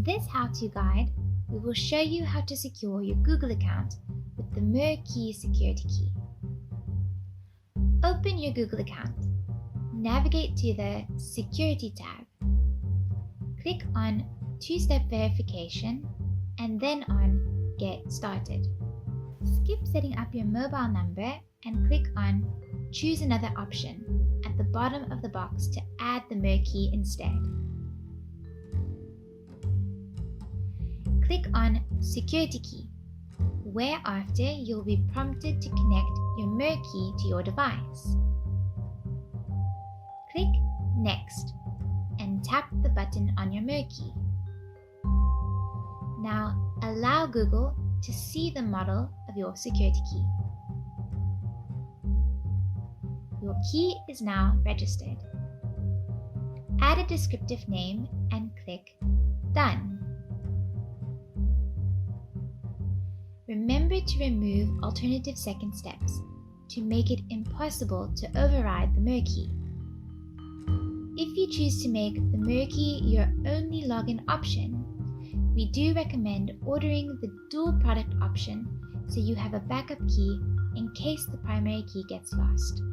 this how-to guide, we will show you how to secure your Google account with the MIRkey security key. Open your Google account. Navigate to the Security tab. Click on Two-Step Verification and then on Get Started. Skip setting up your mobile number and click on Choose another option at the bottom of the box to add the MIRkey instead. Click on Security Key, whereafter you'll be prompted to connect your MIRkey to your device. Click Next and tap the button on your MIRkey. Now allow Google to see the model of your security key. Your key is now registered. Add a descriptive name and click Done. Remember to remove alternative second steps to make it impossible to override the MIRkey. If you choose to make the MIRkey your only login option, we do recommend ordering the dual product option so you have a backup key in case the primary key gets lost.